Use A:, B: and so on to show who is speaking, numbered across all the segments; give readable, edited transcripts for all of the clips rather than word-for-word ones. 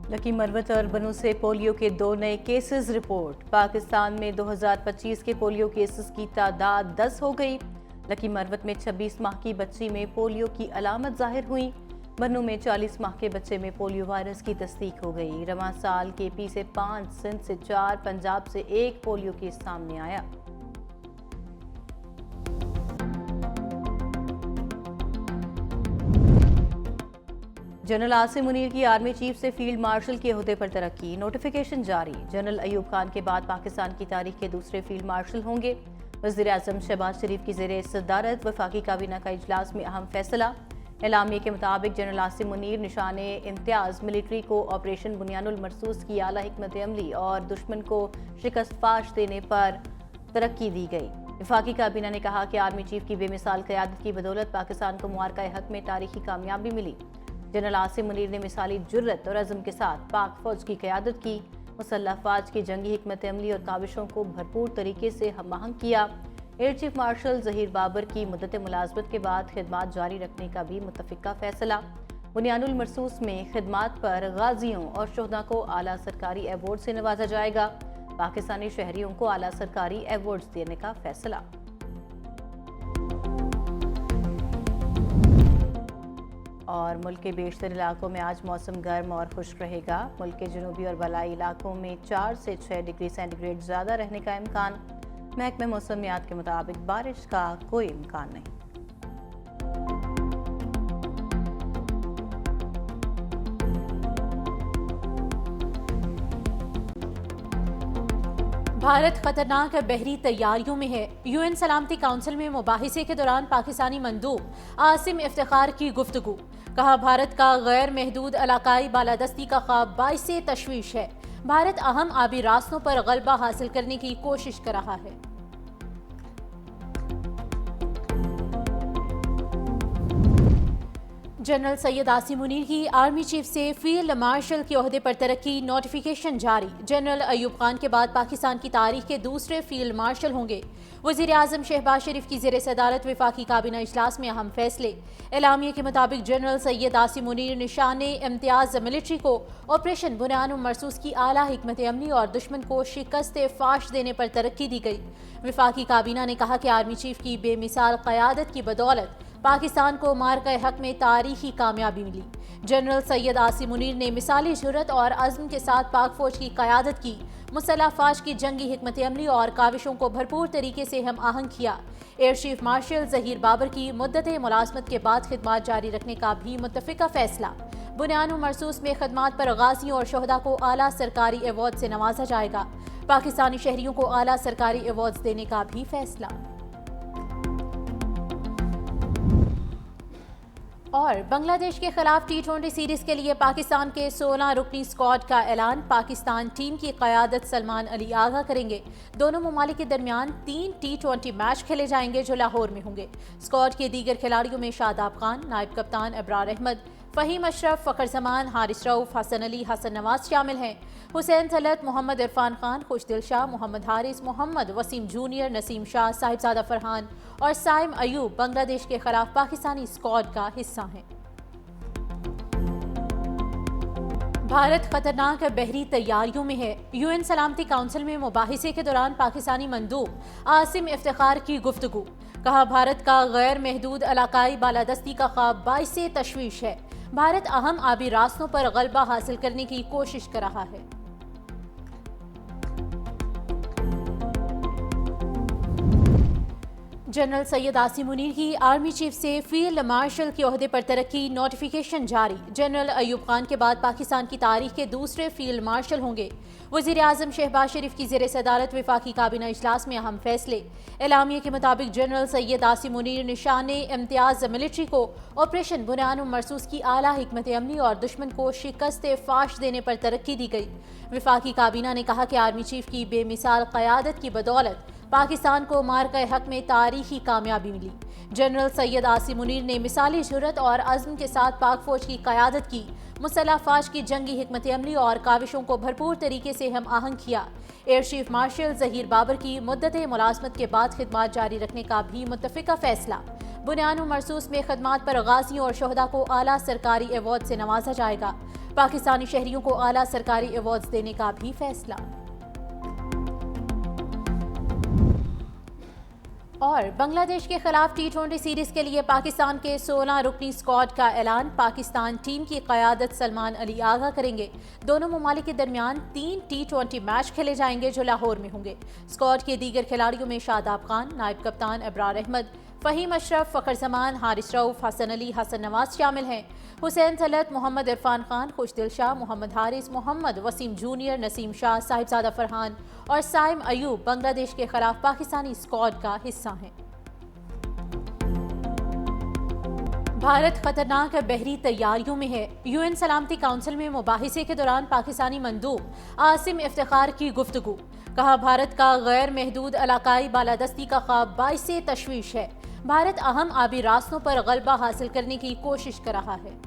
A: لکی مروت اور بنو سے پولیو کے 2 نئے کیسز رپورٹ۔ پاکستان میں 2025 کے پولیو کیسز کی تعداد 10 ہو گئی۔ لکی مروت میں 26 ماہ کی بچی میں پولیو کی علامت ظاہر ہوئی۔ بنو میں 40 ماہ کے بچے میں پولیو وائرس کی تصدیق ہو گئی۔ رواں سال کے پی سے 5، سندھ سے 4، پنجاب سے 1 پولیو کیس سامنے آیا۔ جنرل عاصم منیر کی آرمی چیف سے فیلڈ مارشل کے عہدے پر ترقی، نوٹیفیکیشن جاری۔ جنرل ایوب خان کے بعد پاکستان کی تاریخ کے دوسرے فیلڈ مارشل ہوں گے۔ وزیر اعظم شہباز شریف کی زیر صدارت وفاقی کابینہ کا اجلاس میں اہم فیصلہ۔ اعلامیے کے مطابق جنرل عاصم منیر نشان امتیاز ملٹری کو آپریشن بنیان المرصوص کی اعلیٰ حکمت عملی اور دشمن کو شکست فاش دینے پر ترقی دی گئی۔ وفاقی کابینہ نے کہا کہ آرمی چیف کی بے مثال قیادت کی بدولت پاکستان کو معرکہ حق میں تاریخی کامیابی ملی۔ جنرل عاصم منیر نے مثالی جرت اور عزم کے ساتھ پاک فوج کی قیادت کی، مسلح افواج کی جنگی حکمت عملی اور کاوشوں کو بھرپور طریقے سے ہم آہنگ کیا۔ Air chief marshal Zaheer Babar کی مدت ملازمت کے بعد خدمات جاری رکھنے کا بھی متفقہ فیصلہ۔ بنیان المرصوص میں خدمات پر غازیوں اور شہداء کو اعلیٰ سرکاری ایوارڈ سے نوازا جائے گا۔ پاکستانی شہریوں کو اعلیٰ سرکاری ایوارڈز دینے کا فیصلہ۔ اور ملک کے بیشتر علاقوں میں آج موسم گرم اور خشک رہے گا۔ ملک کے جنوبی اور بالائی علاقوں میں 4 سے 6 ڈگری سینٹی گریڈ زیادہ رہنے کا امکان۔ محکمہ موسمیات کے مطابق بارش کا کوئی امکان نہیں۔
B: بھارت خطرناک بحری تیاریوں میں ہے۔ یو این سلامتی کونسل میں مباحثے کے دوران پاکستانی مندوب عاصم افتخار کی گفتگو۔ کہا بھارت کا غیر محدود علاقائی بالادستی کا خواب باعث تشویش ہے۔ بھارت اہم آبی راستوں پر غلبہ حاصل کرنے کی کوشش کر رہا ہے۔ جنرل سید عاصم منیر کی آرمی چیف سے فیلڈ مارشل کے عہدے پر ترقی، نوٹیفیکیشن جاری۔ جنرل ایوب خان کے بعد پاکستان کی تاریخ کے دوسرے فیلڈ مارشل ہوں گے۔ وزیر اعظم شہباز شریف کی زیر صدارت وفاقی کابینہ اجلاس میں اہم فیصلے۔ اعلامیے کے مطابق جنرل سید عاصم منیر نشان امتیاز ملٹری کو آپریشن بنیان المرصوص کی اعلیٰ حکمت عملی اور دشمن کو شکست فاش دینے پر ترقی دی گئی۔ وفاقی کابینہ نے کہا کہ آرمی چیف کی بے مثال قیادت کی بدولت پاکستان کو معرکہ حق میں تاریخی کامیابی ملی۔ جنرل سید عاصم منیر نے مثالی جرت اور عزم کے ساتھ پاک فوج کی قیادت کی، مسلح افواج کی جنگی حکمت عملی اور کاوشوں کو بھرپور طریقے سے ہم آہنگ کیا۔ Air chief marshal Zaheer Babar کی مدت ملازمت کے بعد خدمات جاری رکھنے کا بھی متفقہ فیصلہ۔ بنیان المرصوص میں خدمات پر غازیوں اور شہداء کو اعلیٰ سرکاری ایوارڈ سے نوازا جائے گا۔ پاکستانی شہریوں کو اعلیٰ سرکاری ایوارڈز دینے کا بھی فیصلہ۔ اور بنگلہ دیش کے خلاف ٹی20 سیریز کے لیے پاکستان کے 16 رکنی اسکواڈ کا اعلان۔ پاکستان ٹیم کی قیادت سلمان علی آغا کریں گے۔ دونوں ممالک کے درمیان 3 ٹی20 میچ کھیلے جائیں گے جو لاہور میں ہوں گے۔ اسکواڈ کے دیگر کھلاڑیوں میں شاداب خان، نائب کپتان ابرار احمد، فہیم اشرف، فخر زمان، حارث رؤف، حسن علی، حسن نواز شامل ہیں۔ حسین طلعت، محمد عرفان خان، خوشدل شاہ، محمد حارث، محمد وسیم جونیئر، نسیم شاہ، صاحبزادہ فرحان اور سائم ایوب بنگلہ دیش کے خلاف پاکستانی اسکواڈ کا حصہ ہیں۔ بھارت خطرناک بحری تیاریوں میں ہے۔ یو این سلامتی کونسل میں مباحثے کے دوران پاکستانی مندوب عاصم افتخار کی گفتگو۔ کہا بھارت کا غیر محدود علاقائی بالادستی کا خواب باعث تشویش ہے۔ بھارت اہم آبی راستوں پر غلبہ حاصل کرنے کی کوشش کر رہا ہے۔ جنرل سید عاصم منیر کی آرمی چیف سے فیلڈ مارشل کے عہدے پر ترقی، نوٹیفیکیشن جاری۔ جنرل ایوب خان کے بعد پاکستان کی تاریخ کے دوسرے فیلڈ مارشل ہوں گے۔ وزیر اعظم شہباز شریف کی زیر صدارت وفاقی کابینہ اجلاس میں اہم فیصلے۔ اعلامیے کے مطابق جنرل سید عاصم منیر نشان امتیاز ملٹری کو آپریشن بنیان المرصوص کی اعلیٰ حکمت عملی اور دشمن کو شکست فاش دینے پر ترقی دی گئی۔ وفاقی کابینہ نے کہا کہ آرمی چیف کی بے مثال قیادت کی بدولت پاکستان کو معرکہ حق میں تاریخی کامیابی ملی۔ جنرل سید عاصم منیر نے مثالی جرت اور عزم کے ساتھ پاک فوج کی قیادت کی، مسلح افواج کی جنگی حکمت عملی اور کاوشوں کو بھرپور طریقے سے ہم آہنگ کیا۔ Air chief marshal Zaheer Babar کی مدت ملازمت کے بعد خدمات جاری رکھنے کا بھی متفقہ فیصلہ۔ بنیان المرصوص میں خدمات پر غازیوں اور شہداء کو اعلیٰ سرکاری ایوارڈ سے نوازا جائے گا۔ پاکستانی شہریوں کو اعلیٰ سرکاری ایوارڈز دینے کا بھی فیصلہ۔ اور بنگلہ دیش کے خلاف ٹی20 سیریز کے لیے پاکستان کے 16 رکنی اسکواڈ کا اعلان۔ پاکستان ٹیم کی قیادت سلمان علی آغا کریں گے۔ دونوں ممالک کے درمیان 3 ٹی20 میچ کھیلے جائیں گے جو لاہور میں ہوں گے۔ اسکواڈ کے دیگر کھلاڑیوں میں شاداب خان، نائب کپتان ابرار احمد، فہیم اشرف، فخر زمان، حارث رؤف، حسن علی، حسن نواز شامل ہیں۔ حسین طلعت، محمد عرفان خان، خوشدل شاہ، محمد حارث، محمد وسیم جونیئر، نسیم شاہ، صاحبزادہ فرحان اور سائم ایوب بنگلہ دیش کے خلاف پاکستانی اسکواڈ کا حصہ ہیں۔ بھارت خطرناک بحری تیاریوں میں ہے۔ UN سلامتی کونسل میں مباحثے کے دوران پاکستانی مندوب عاصم افتخار کی گفتگو۔ کہا بھارت کا غیر محدود علاقائی بالادستی کا خواب باعث تشویش ہے۔ بھارت اہم آبی راستوں پر غلبہ حاصل کرنے کی کوشش کر رہا ہے۔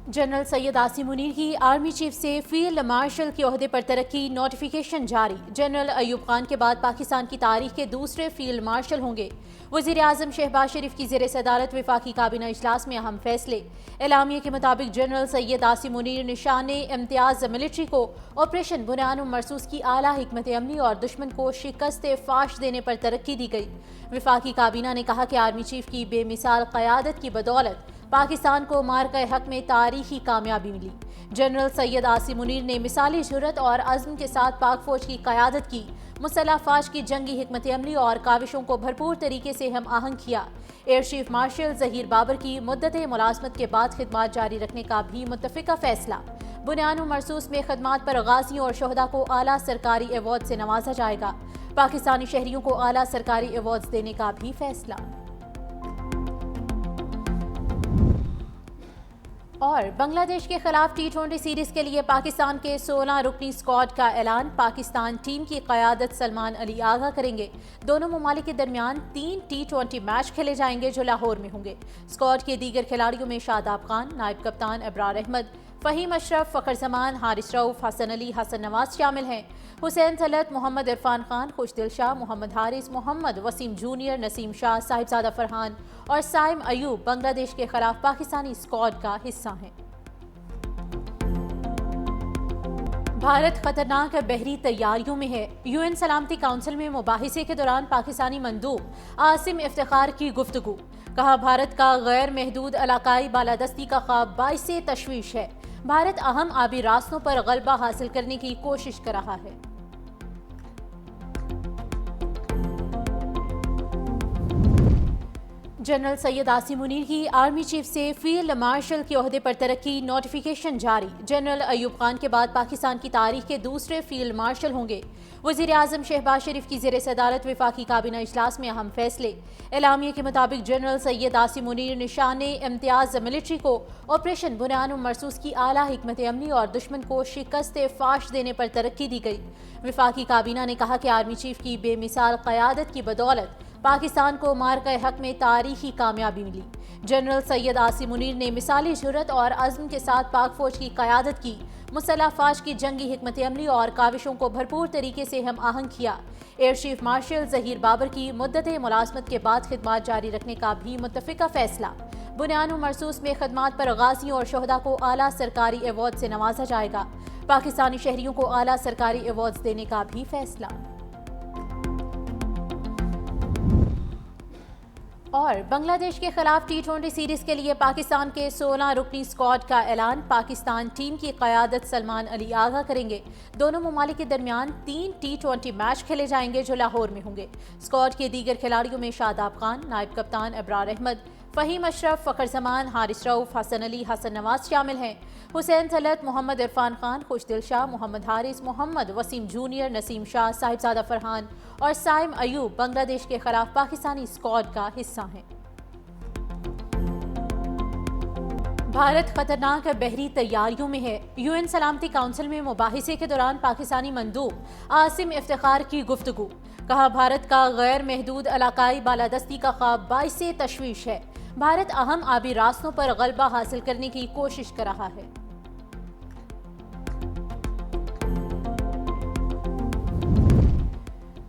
B: جنرل سید عاصم منیر کی آرمی چیف سے فیلڈ مارشل کے عہدے پر ترقی، نوٹیفیکیشن جاری۔ جنرل ایوب خان کے بعد پاکستان کی تاریخ کے دوسرے فیلڈ مارشل ہوں گے۔ وزیر اعظم شہباز شریف کی زیر صدارت وفاقی کابینہ اجلاس میں اہم فیصلے۔ اعلامیے کے مطابق جنرل سید عاصم منیر نشان امتیاز ملٹری کو آپریشن بنیان مرصوص کی اعلیٰ حکمت عملی اور دشمن کو شکست فاش دینے پر ترقی دی گئی۔ وفاقی کابینہ نے کہا کہ آرمی چیف کی بے مثال قیادت کی بدولت پاکستان کو مارکہ حق میں تاریخی کامیابی ملی۔ جنرل سید عاصم منیر نے مثالی جرأت اور عزم کے ساتھ پاک فوج کی قیادت کی، مسلح افواج کی جنگی حکمت عملی اور کاوشوں کو بھرپور طریقے سے ہم آہنگ کیا۔ Air chief marshal Zaheer Babar کی مدت ملازمت کے بعد خدمات جاری رکھنے کا بھی متفقہ فیصلہ۔ بنیان مرصوص میں خدمات پر غازیوں اور شہداء کو اعلیٰ سرکاری ایوارڈ سے نوازا جائے گا۔ پاکستانی شہریوں کو اعلیٰ سرکاری ایوارڈز دینے کا بھی فیصلہ۔ اور بنگلہ دیش کے خلاف ٹی20 سیریز کے لیے پاکستان کے 16 رکنی اسکواڈ کا اعلان۔ پاکستان ٹیم کی قیادت سلمان علی آغا کریں گے۔ دونوں ممالک کے درمیان 3 ٹی20 میچ کھیلے جائیں گے جو لاہور میں ہوں گے۔ اسکواڈ کے دیگر کھلاڑیوں میں شاداب خان، نائب کپتان ابرار احمد، فہیم اشرف، فخر زمان، حارث رؤف، حسن علی، حسن نواز شامل ہیں۔ حسین طلعت، محمد عرفان خان، خوشدل شاہ، محمد حارث، محمد وسیم جونیئر، نسیم شاہ، صاحبزادہ فرحان اور سائم ایوب بنگلہ دیش کے خلاف پاکستانی اسکواڈ کا حصہ ہیں۔ بھارت خطرناک بحری تیاریوں میں ہے۔ UN سلامتی کونسل میں مباحثے کے دوران پاکستانی مندوب عاصم افتخار کی گفتگو۔ کہا بھارت کا غیر محدود علاقائی بالادستی کا خواب باعث تشویش ہے۔ بھارت اہم آبی راستوں پر غلبہ حاصل کرنے کی کوشش کر رہا ہے۔ جنرل سید عاصم منیر کی آرمی چیف سے فیلڈ مارشل کے عہدے پر ترقی، نوٹیفیکیشن جاری۔ جنرل ایوب خان کے بعد پاکستان کی تاریخ کے دوسرے فیلڈ مارشل ہوں گے۔ وزیر اعظم شہباز شریف کی زیر صدارت وفاقی کابینہ اجلاس میں اہم فیصلے۔ اعلامیے کے مطابق جنرل سید عاصم منیر نشان امتیاز ملٹری کو آپریشن بنیان مرصوص کی اعلیٰ حکمت عملی اور دشمن کو شکست فاش دینے پر ترقی دی گئی۔ وفاقی کابینہ نے کہا کہ آرمی چیف کی بے مثال قیادت کی بدولت پاکستان کو مارکہ حق میں تاریخی کامیابی ملی۔ جنرل سید عاصم منیر نے مثالی جرأت اور عزم کے ساتھ پاک فوج کی قیادت کی، مسلح افواج کی جنگی حکمت عملی اور کاوشوں کو بھرپور طریقے سے ہم آہنگ کیا۔ Air chief marshal Zaheer Babar کی مدت ملازمت کے بعد خدمات جاری رکھنے کا بھی متفقہ فیصلہ۔ بنیان مرصوص میں خدمات پر غازیوں اور شہداء کو اعلیٰ سرکاری ایوارڈ سے نوازا جائے گا۔ پاکستانی شہریوں کو اعلیٰ سرکاری ایوارڈز دینے کا بھی فیصلہ۔ اور بنگلہ دیش کے خلاف ٹی20 سیریز کے لیے پاکستان کے 16 رکنی اسکواڈ کا اعلان۔ پاکستان ٹیم کی قیادت سلمان علی آغا کریں گے۔ دونوں ممالک کے درمیان 3 ٹی20 میچ کھیلے جائیں گے جو لاہور میں ہوں گے۔ اسکواڈ کے دیگر کھلاڑیوں میں شاداب خان، نائب کپتان ابرار احمد، فہیم اشرف، فخر زمان، حارث رؤف، حسن علی، حسن نواز شامل ہیں۔ حسین طلعت، محمد عرفان خان، خوشدل شاہ، محمد حارث، محمد وسیم جونیئر، نسیم شاہ، صاحبزادہ فرحان اور سائم ایوب بنگلہ دیش کے خلاف پاکستانی اسکواڈ کا حصہ ہیں۔ بھارت خطرناک بحری تیاریوں میں ہے۔ UN سلامتی کونسل میں مباحثے کے دوران پاکستانی مندوب عاصم افتخار کی گفتگو۔ کہا بھارت کا غیر محدود علاقائی بالادستی کا خواب باعث تشویش ہے۔ بھارت اہم آبی راستوں پر غلبہ حاصل کرنے کی کوشش کر رہا ہے۔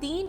B: 3